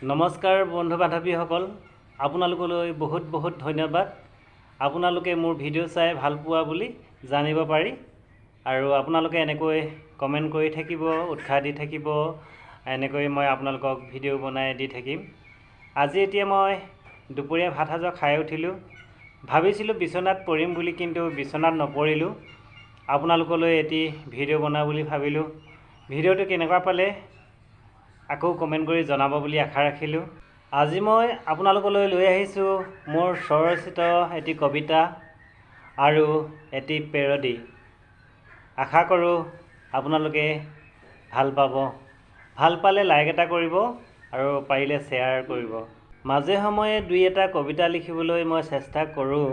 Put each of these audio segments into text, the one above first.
নমস্কাৰ বন্ধু বান্ধৱীসকল, আপোনালোকলৈ বহুত বহুত ধন্যবাদ। আপোনালোকে মোৰ ভিডিঅ' চাই ভাল পোৱা বুলি জানিব পাৰি আৰু আপোনালোকে এনেকৈ কমেণ্ট কৰি থাকিব, উৎসাহ দি থাকিব। এনেকৈ মই আপোনালোকক ভিডিঅ' বনাই দি থাকিম। আজি এতিয়া মই দুপৰীয়া ভাত সাজ খাই উঠিলোঁ। ভাবিছিলোঁ বিচনাত পৰিম বুলি, কিন্তু বিচনাত নপৰিলোঁ। আপোনালোকলৈ এটি ভিডিঅ' বনাওঁ বুলি ভাবিলোঁ। ভিডিঅ'টো কেনেকুৱা পালে আকৌ কমেণ্ট কৰি জনাব বুলি আশা ৰাখিলোঁ। আজি মই আপোনালোকলৈ লৈ আহিছোঁ মোৰ স্বৰচিত এটি কবিতা আৰু এটি পেৰডি। আশা কৰোঁ আপোনালোকে ভাল পাব। ভাল পালে লাইক এটা কৰিব আৰু পাৰিলে শ্বেয়াৰ কৰিব। মাজে সময়ে দুই এটা কবিতা লিখিবলৈ মই চেষ্টা কৰোঁ।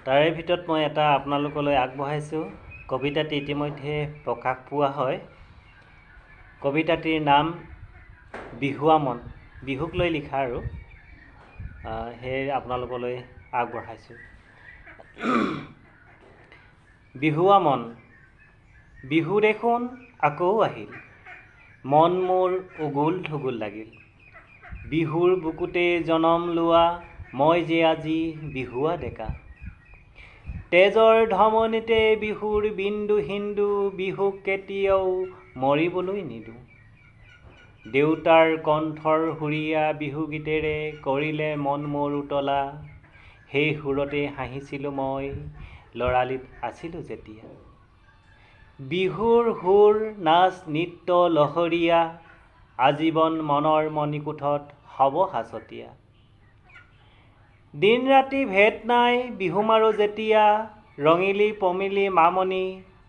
তাৰে ভিতৰত মই এটা আপোনালোকলৈ আগবঢ়াইছোঁ। কবিতাটি ইতিমধ্যে প্ৰকাশ পোৱা হয়। কবিতাটিৰ নাম বিহুৱা মন। বিহুক লৈ লিখা আৰু সেয়ে আপোনালোকলৈ আগবঢ়াইছোঁ। বিহুৱা মন। বিহু দেখোন আকৌ আহিল, মন মোৰ উগুল থুগুল লাগিল। বিহুৰ বুকুতে জনম লোৱা মই যে আজি বিহুৱা ডেকা। তেজৰ ধমনীতে বিহুৰ বিন্দু হিন্দু, বিহুক কেতিয়াও মৰিবলৈ নিদোঁ। দেউতাৰ কণ্ঠৰ সুৰীয়া বিহুগীতেৰে কৰিলে মন মোৰ উতলা। সেই সুৰতে হাঁহিছিলোঁ মই, ল'ৰালিত আছিলোঁ যেতিয়া। বিহুৰ সুৰ, নাচ, নৃত্য লহৰীয়া, আজীৱন মনৰ মণিকোঠত হ'ব সাঁচতীয়া। দিন ৰাতি ভেদ নাই বিহু মাৰো যেতিয়া, ৰঙিলী পমিলি মামনি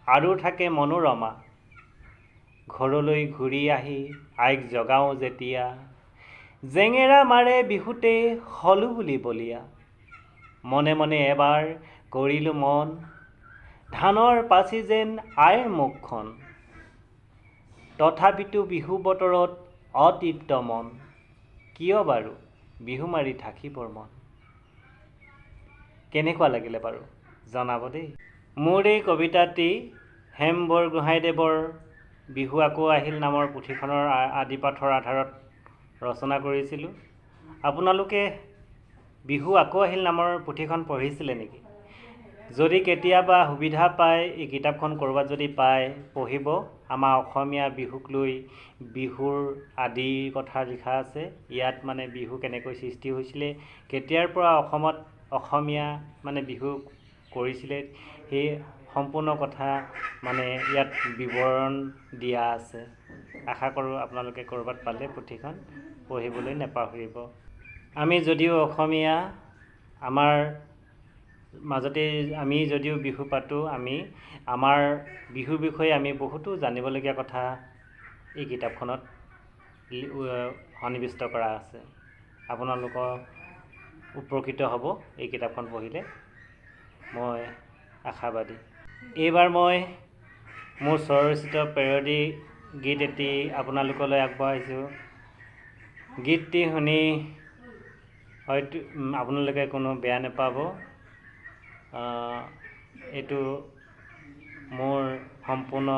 আৰু থাকে মনোৰমা। ঘৰলৈ ঘূৰি আহি আইক জগাওঁ যেতিয়া, জেঙেৰা মাৰে বিহুতে হলো বুলি বলিয়া। মনে মনে এবাৰ কৰিলোঁ মন, ধানৰ পাচি যেন আইৰ মুখখন। তথাপিতো বিহু বতৰত অতৃপ্ত মন, কিয় বাৰু বিহু মাৰি থাকিবৰ মন। কেনেকুৱা লাগিলে বাৰু জনাব দেই। মোৰ এই কবিতাটি হেম বৰগোহাঁইদেৱৰ বিহু আকৌ আহিল নামৰ পুথিখনৰ আদিপাঠৰ আধাৰত ৰচনা কৰিছিলোঁ। আপোনালোকে বিহু আকৌ আহিল নামৰ পুথিখন পঢ়িছিলে নেকি? যদি কেতিয়াবা সুবিধা পায়, এই কিতাপখন ক'ৰবাত যদি পায় পঢ়িব। আমাৰ অসমীয়া বিহুক লৈ বিহুৰ আদিৰ কথা লিখা আছে। ইয়াত মানে বিহু কেনেকৈ সৃষ্টি হৈছিলে, কেতিয়াৰ পৰা অসমত অসমীয়া মানে বিহু কৰিছিলে, সেই সম্পূৰ্ণ কথা মানে ইয়াত বিৱৰণ দিয়া আছে। আশা কৰোঁ আপোনালোকে ক'ৰবাত পালে পুথিখন পঢ়িবলৈ নেপাহৰিব। আমি যদিও অসমীয়া, আমাৰ মাজতে আমি যদিও বিহু পাতোঁ, আমি আমাৰ বিহুৰ বিষয়ে আমি বহুতো জানিবলগীয়া কথা এই কিতাপখনত সন্নিৱিষ্ট কৰা আছে। আপোনালোকৰ উপকৃত হ'ব এই কিতাপখন পঢ়িলে, মই আশাবাদী। এইবাৰ মই মোৰ স্বৰচিত পেৰডি গীত এটি আপোনালোকলৈ আগবঢ়াইছোঁ। গীতটি শুনি হয়তো আপোনালোকে কোনো বেয়া নাপাব। এইটো মোৰ সম্পূৰ্ণ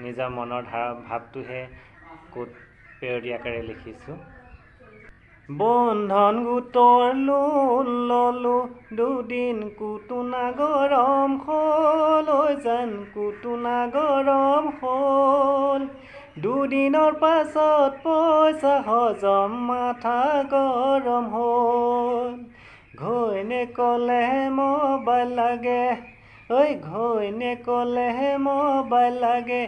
নিজৰ মনৰ ভাৱটোহে ক'ত পেৰডি আকাৰে লিখিছোঁ। বন্ধন গোটৰ লোন ললোঁ, দুদিন কুটুনা গৰম হ'ল, যেন কুটুনা গৰম হ'ল। দুদিনৰ পাছত পইচা হজম, মাথা গৰম হ'ল। ঘৈণীয়েকলে মোবাইল লাগে, ঘৈণীয়েকলে মোবাইল লাগে,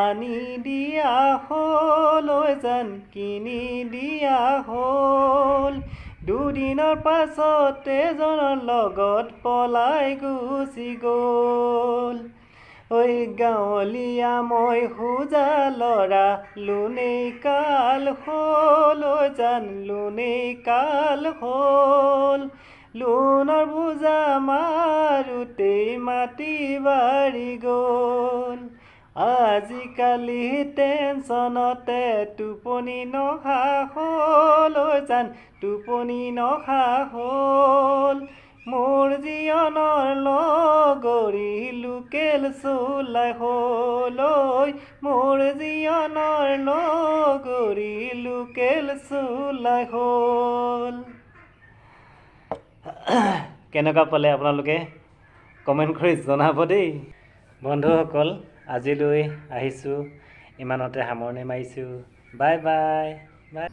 আনি দিয়া হ'ল, যেন কিনি দিয়া হ'ল। দুদিনৰ পাছত এজনৰ লগত পলাই গুচি গ'ল। গাঁৱলীয়া মই সোজা ল'ৰা, লোনেই কাল হ'ল, যেন লোনেই কাল হ'ল। লোনৰ বোজা মাৰোতেই মাটি বাঢ়ি গ'ল। আজিকালি টেনচনতে টোপনি নহা হ'ল, যেন টোপনি নহা হ'ল। মোৰ জীৱনৰ লগৰী লোকেল চোলাই হ'ল ঐ মোৰ জীৱনৰ লগৰী লোকেল চোলাই হ'ল। কেনেকুৱা পালে আপোনালোকে কমেণ্ট কৰি জনাব দেই। বন্ধুসকল আজিলৈ আহিছোঁ, ইমানতে সামৰণি মাৰিছোঁ। Bye bye bye.